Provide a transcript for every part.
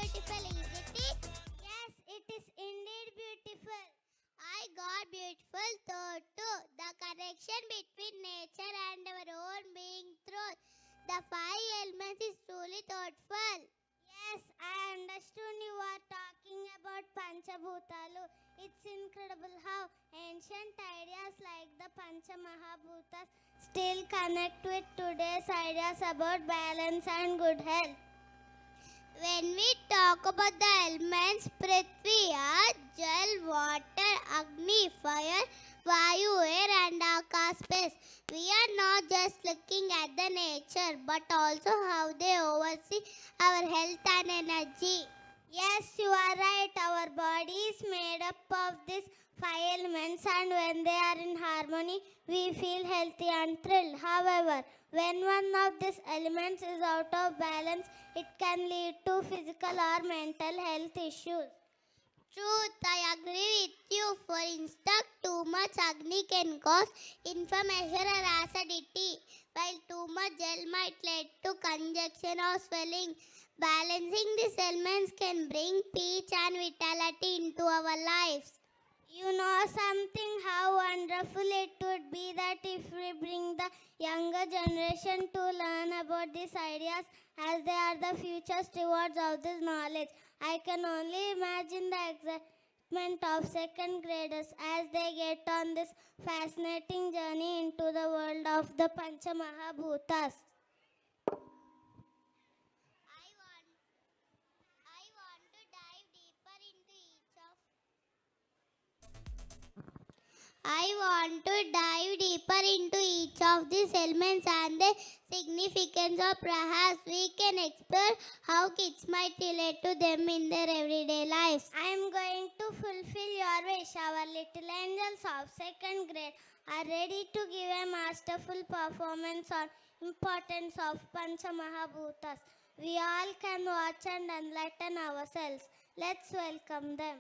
beautiful, isn't it? Yes, it is indeed beautiful. I got beautiful thought too. The connection between nature and our own being through the five elements is truly thoughtful. Yes, I understood you are talking about Panchabhutalu. It's incredible how ancient ideas like the Panchamahabhutas still connect with today's ideas about balance and good health. When we talk about the elements Prithvi, Earth, Jal, Water, Agni, Fire, Vayu, Air and Akash, Space, we are not just looking at the nature but also how they oversee our health and energy. Yes, you are right. Our body is made up of these five elements, and when they are in harmony, we feel healthy and thrilled. However, when one of these elements is out of balance, it can lead to physical or mental health issues. Truth, I agree with you. For instance, too much Agni can cause inflammation or acidity, while too much gel might lead to congestion or swelling. Balancing these elements can bring peace and vitality into our lives. You know something, how wonderful it would be that if we bring the younger generation to learn about these ideas, as they are the future stewards of this knowledge. I can only imagine the excitement of second graders as they get on this fascinating journey into the world of the Panchamahabhutas. I want to dive deeper into each of these elements and the significance of. Perhaps we can explore how kids might relate to them in their everyday lives. I am going to fulfill your wish. Our little angels of second grade are ready to give a masterful performance on importance of Panchamahabhutas. We all can watch and enlighten ourselves. Let's welcome them.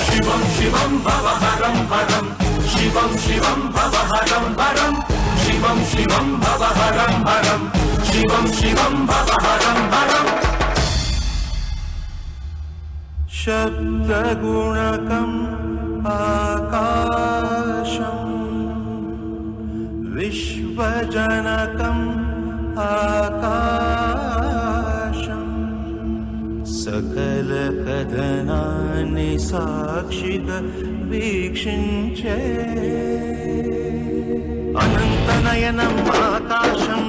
Shivam Shivam Bhavaharam Haram Shivam Shivam Bhavaharam Haram Shivam Shivam Bhavaharam Haram Shivam Shivam Bhavaharam Haram Shabdagunakam Akasham Vishwajanakam Akasham Sakala Kadanani Sakshika Vikshinche Anantanayanam Akasham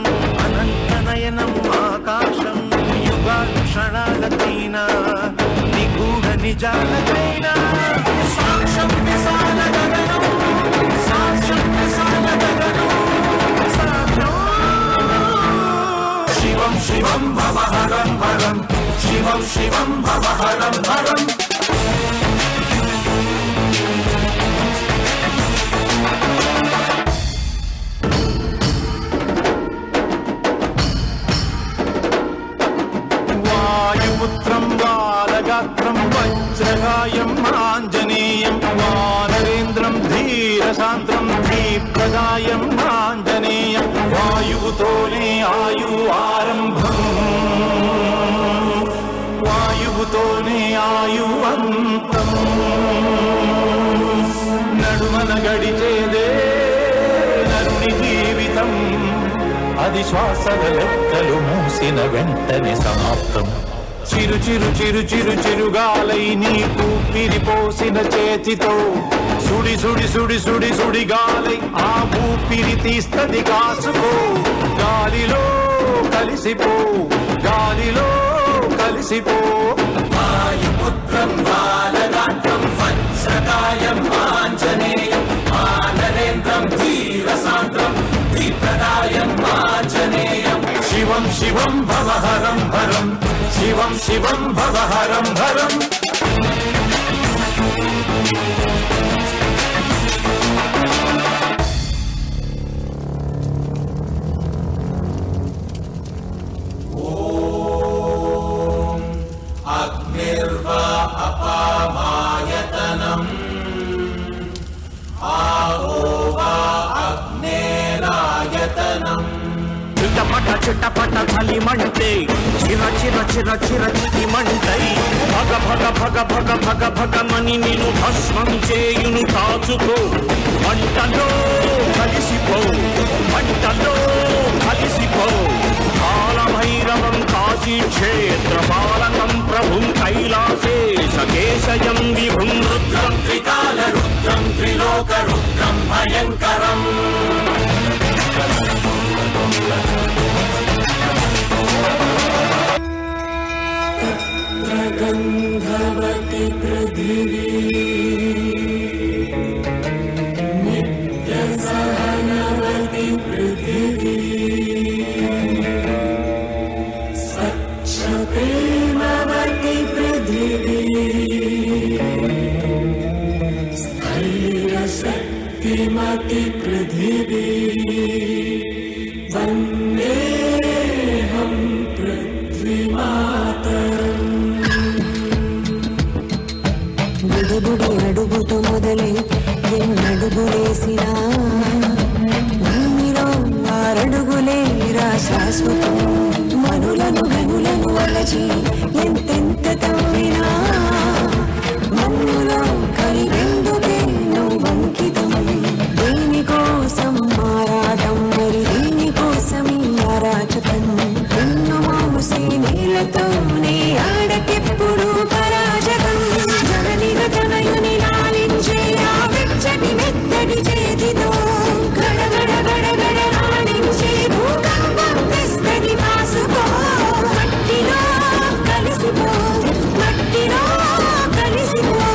Anantanayanam Akasham Yuga Kshanalatina Niguda Nijalatina Saksham Visala Gaganam Saksham Visala Gaganam Shivam Shivam Bhavaharam Haram Shivam Shivam Bhavaharam Haram Vayuputram Valagatram Vajragayam Anjaneyam Vanarendram Dheerasantram Deepradayam Anjaneyam Vayuvutone Ayu Arambham Vayuvutone Ayu Antam Nadumana Gaditede Naruni Jeevitam Adi Swasala Lekkalu Moosina Ventane Samaptam Chiru Chiru Chiru Chiru Chirugalai Neeku Piriposina Chetito Sudi Sudi Sudi Sudi Sudi Galai Aapu Piritistadi Kaasuko Galilo Kalisipo Galilo Kalisipo Vayuputram Valagatram Vajragayam Anjaneyam Vanarendram Dheerasantram Deepradayam Anjaneyam Shivam శివం భవహరం హరం శివం శివం భవహరం హరం ఓం అగ్నిర్వా అపామాయతనం ఆహో వా అగ్నేరాయతనం చిట్టపట చిట్టపట చలిమంటే చిర చిర చిర చిర చిటిమంటై భగ భగ భగ భగ భగ భగమని నిన్ను భస్మం చేయును కాచుకో మంటలో కలిసిపో మంటలో కలిసిపో కాలభైరవం కాశీ క్షేత్ర పాలకం ప్రభుం కైలాసేశ కేశయం విభుం రుద్రం త్రికాల రుద్రం త్రిలోక రుద్రం భయంకరం గంధవతి పృథివీ నిత్య సహనవతి పృథివీ స్వచ్ఛ ప్రేమవతి పృథివీ స్థైర్య శక్తిమతి పృథివీ వందేహం పృథ్వీమాతరం బుడి అడుగుతూ మొదలై ఎన్నడుగులేసినా భూమిలో ఆరడుగులేరా శాశ్వతం మనులను గనులను అలచి ఎంతెంత తవ్వినా మన్నులో కలివెందుకే నువ్వంకితం దేనికోసం మారాటం మరి దేనికోసం ఈ అరాచకం ఎన్ను మోసే నీళ్లతోనే ఆడకెప్పుడు పరాజకం తనయుని లాలించే ఆ వెచ్చటి మెత్తటి చేతితో గడగడ గడగడ రాణించే భూకంపం తెస్తది వాసుకో మట్టిలో కలిసిపో మట్టిలో కలిసిపో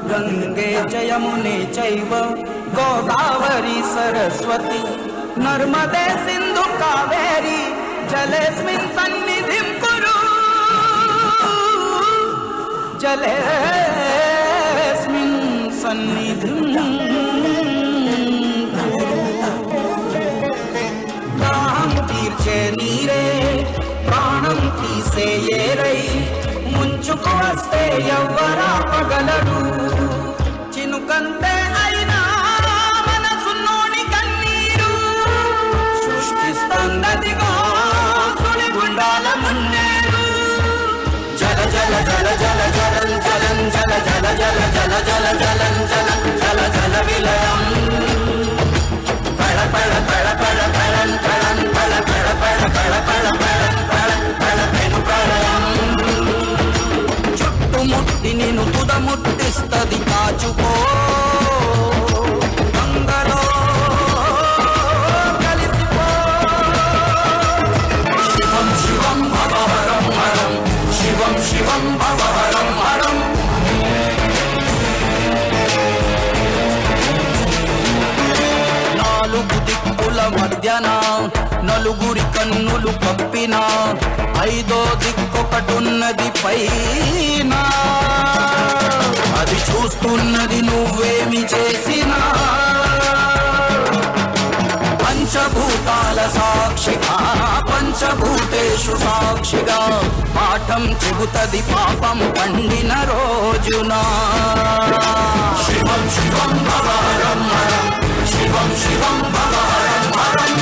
गंगे जयमुने चैव गोदावरी सरस्वती नर्मदे सिंधु कावेरी जलेस्मिन् सन्निधिं कुरु जलेस्मिन् सन्निधिं दाहं तीर्चे नीरे प्राणं तीसे येरै ముంచుకు వస్తే ఎవ్వరా పగలరు చినుకంతే అయినా మనసులోని కన్నీరు సృష్టిస్తుందదిగో సుడిగుండాల మున్నేరు జల జల జల జల జలం జలం జల జల జల జల జల జలం జలం జల జల విలయం పళ పళ పళ పళ పళం పళం పళ పళ పళ పళ పళ పళం పళం పళ పెను ప్రళయం ముట్టి నిన్ను తుదముట్టిస్తది కాచుకో గంగలో కలిసిపో శివం శివం భవహరం హరం శివం శివం భవహరం హరం నాలుగు దిక్కుల మధ్యన నలుగురి కన్నులు కప్పిన ఐదో దిక్కొకటున్నది పైన అది చూస్తున్నది నువ్వేమి చేసినా పంచభూతాల సాక్షిగా పంచభూతేషు సాక్షిగా పాఠం చెబుతది పాపం పండిన రోజున శివం శివం భవహరం హరం శివం శివం భవహరం హరం